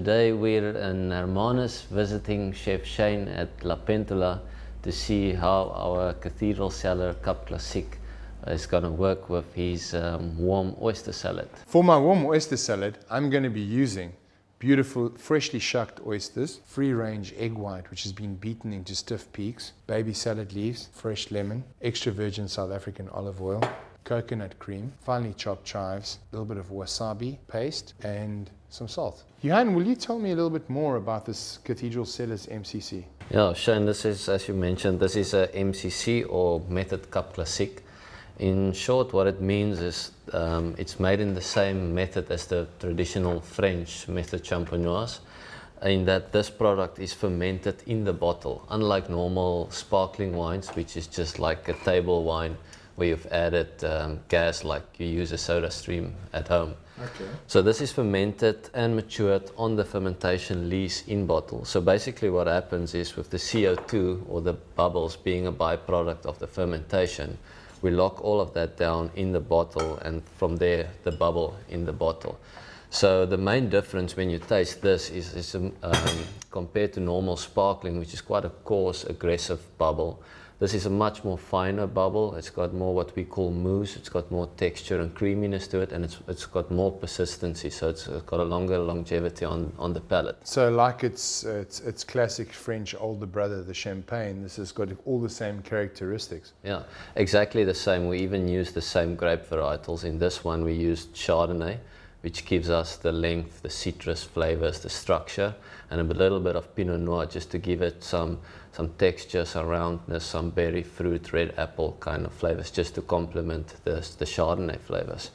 Today we're in Hermanus visiting Chef Shane at Lapentola to see how our Cathedral cellar Cup Classique is going to work with his warm oyster salad. For my warm oyster salad, I'm going to be using beautiful, freshly shucked oysters, free-range egg white, which has been beaten into stiff peaks, baby salad leaves, fresh lemon, extra virgin South African olive oil, coconut cream, finely chopped chives, a little bit of wasabi paste, and some salt. Johan, will you tell me a little bit more about this Cathedral Cellars MCC? Yeah, Shane, this is, as you mentioned, this is a MCC or Method Cup Classique. In short, what it means is it's made in the same method as the traditional French method champenoise, in that this product is fermented in the bottle, unlike normal sparkling wines, which is just like a table wine where you've added gas like you use a soda stream at home. Okay. So this is fermented and matured on the fermentation lees in bottle. So basically what happens is, with the CO2 or the bubbles being a byproduct of the fermentation, we lock all of that down in the bottle, and from there the bubble in the bottle. So the main difference when you taste this is compared to normal sparkling, which is quite a coarse, aggressive bubble. This is a much more finer bubble. It's got more what we call mousse. It's got more texture and creaminess to it, and it's got more persistency. So it's got a longer longevity on the palate. So like it's classic French older brother, the champagne, this has got all the same characteristics. Yeah, exactly the same. We even use the same grape varietals. In this one we used Chardonnay, which gives us the length, the citrus flavors, the structure, and a little bit of Pinot Noir just to give it some texture, some roundness, some berry fruit, red apple kind of flavors, just to complement the Chardonnay flavors.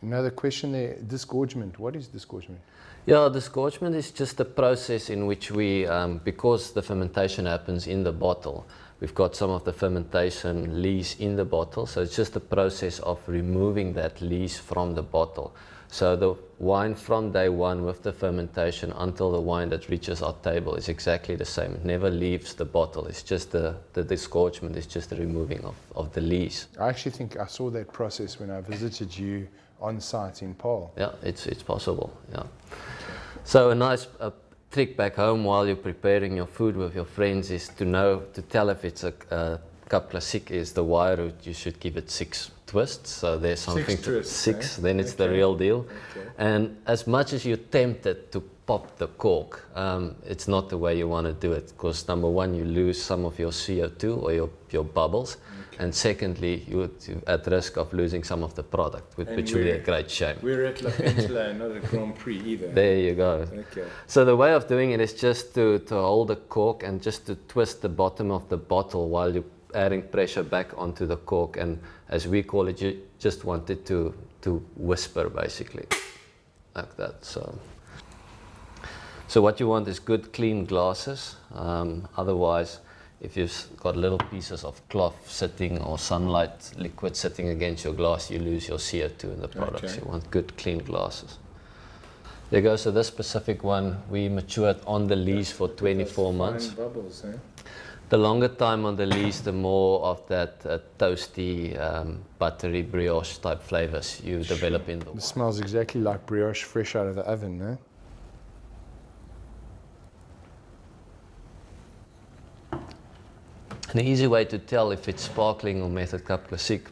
Another question there, disgorgement. What is disgorgement? Yeah, disgorgement is just a process in which we, because the fermentation happens in the bottle, we've got some of the fermentation lees in the bottle, so it's just a process of removing that lees from the bottle. So the wine from day one with the fermentation until the wine that reaches our table is exactly the same. It never leaves the bottle. It's just the disgorgement is just the removing of the lees. I actually think I saw that process when I visited you on site in Paarl. Yeah, it's possible. Yeah. So a nice trick back home while you're preparing your food with your friends is to tell if it's a Cup Classique is the wire root. You should give it 6 twists. So there's something six, then it's the real deal. Okay. And as much as you're tempted to pop the cork, it's not the way you want to do it, because number one, you lose some of your CO2 or your bubbles. Okay. And secondly, you're at risk of losing some of the product, which would be a great shame. We're at Lapentola, not at Grand Prix either. There you go. Okay. So the way of doing it is just to hold the cork and just to twist the bottom of the bottle while you're adding pressure back onto the cork, and as we call it, you just want it to whisper, basically, like that. So what you want is good clean glasses. Otherwise, if you've got little pieces of cloth sitting or sunlight liquid sitting against your glass, you lose your CO2 in the product. Okay. So you want good clean glasses. There you go. So this specific one we matured on the lees for 24 months. Bubbles, eh? The longer time on the lees, the more of that toasty, buttery brioche type flavors you develop in the wine. It smells exactly like brioche fresh out of the oven, eh? An easy way to tell if it's sparkling or Method Cup Classique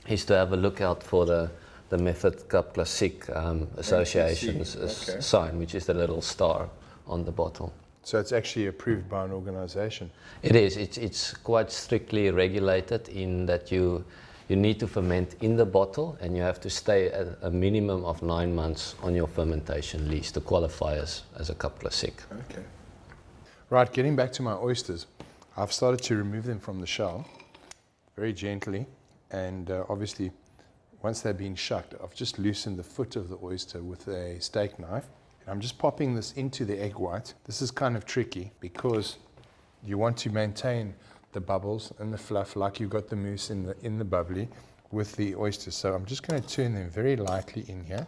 is to have a look out for the Method Cup Classique Association's sign, which is the little star on the bottle. So it's actually approved by an organization? It is. It's quite strictly regulated in that you need to ferment in the bottle, and you have to stay at a minimum of 9 months on your fermentation lees to qualify as a Cup Classique. Okay. Right, getting back to my oysters. I've started to remove them from the shell very gently, and obviously once they've been shucked, I've just loosened the foot of the oyster with a steak knife. I'm just popping this into the egg white. This is kind of tricky because you want to maintain the bubbles and the fluff like you've got the mousse in the bubbly with the oysters. So I'm just going to turn them very lightly in here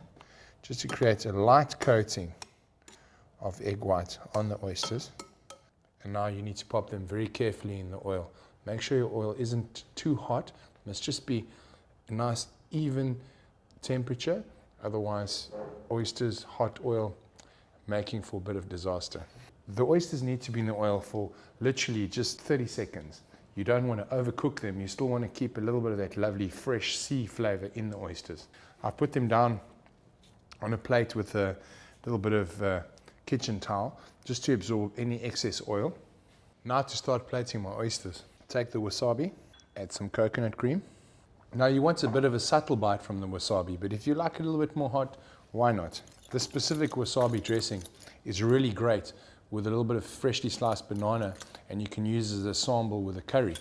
just to create a light coating of egg white on the oysters. And now you need to pop them very carefully in the oil. Make sure your oil isn't too hot. It must just be a nice even temperature. Otherwise, oysters, hot oil making for a bit of disaster. The oysters need to be in the oil for literally just 30 seconds. You don't want to overcook them. You still want to keep a little bit of that lovely fresh sea flavor in the oysters. I put them down on a plate with a little bit of kitchen towel just to absorb any excess oil. Now to start plating my oysters. Take the wasabi, add some coconut cream. Now you want a bit of a subtle bite from the wasabi, but if you like it a little bit more hot, why not? This specific wasabi dressing is really great with a little bit of freshly sliced banana, and you can use it as a sample with a curry.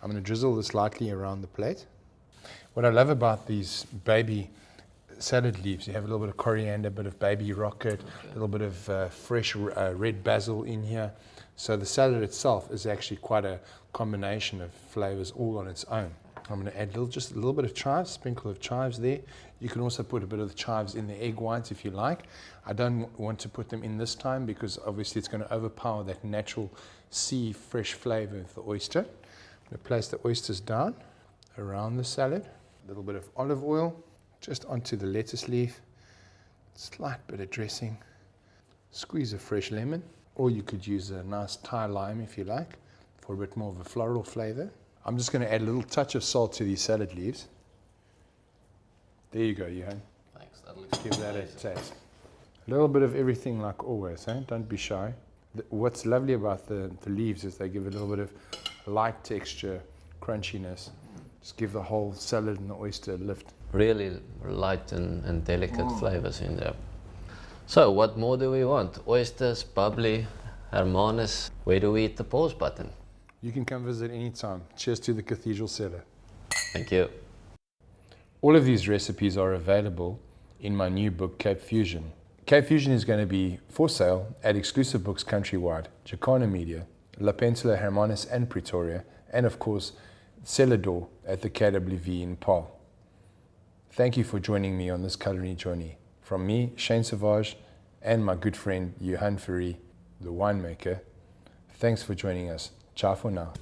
I'm going to drizzle this lightly around the plate. What I love about these baby salad leaves, you have a little bit of coriander, a bit of baby rocket, a little bit of fresh red basil in here. So the salad itself is actually quite a combination of flavors all on its own. I'm going to add just a little bit of chives, sprinkle of chives there. You can also put a bit of the chives in the egg whites if you like. I don't want to put them in this time because obviously it's going to overpower that natural sea fresh flavor of the oyster. I'm going to place the oysters down around the salad. A little bit of olive oil just onto the lettuce leaf. Slight bit of dressing. Squeeze a fresh lemon, or you could use a nice Thai lime if you like for a bit more of a floral flavor. I'm just going to add a little touch of salt to these salad leaves. There you go, Johan. Thanks, that looks Give that a taste. A little bit of everything like always, eh? Don't be shy. What's lovely about the leaves is they give a little bit of light texture, crunchiness. Just give the whole salad and the oyster a lift. Really light and delicate flavors in there. So what more do we want? Oysters, bubbly, Hermanus. Where do we hit the pause button? You can come visit anytime. Cheers to the Cathedral cellar. Thank you. All of these recipes are available in my new book, Cape Fusion. Cape Fusion is going to be for sale at exclusive books countrywide, Jacana Media, Lapentola, Hermanus and Pretoria, and of course, Cellars at the KWV in Paarl. Thank you for joining me on this culinary journey. From me, Shane Sauvage, and my good friend Johan Ferry, the winemaker, thanks for joining us. Ciao for now.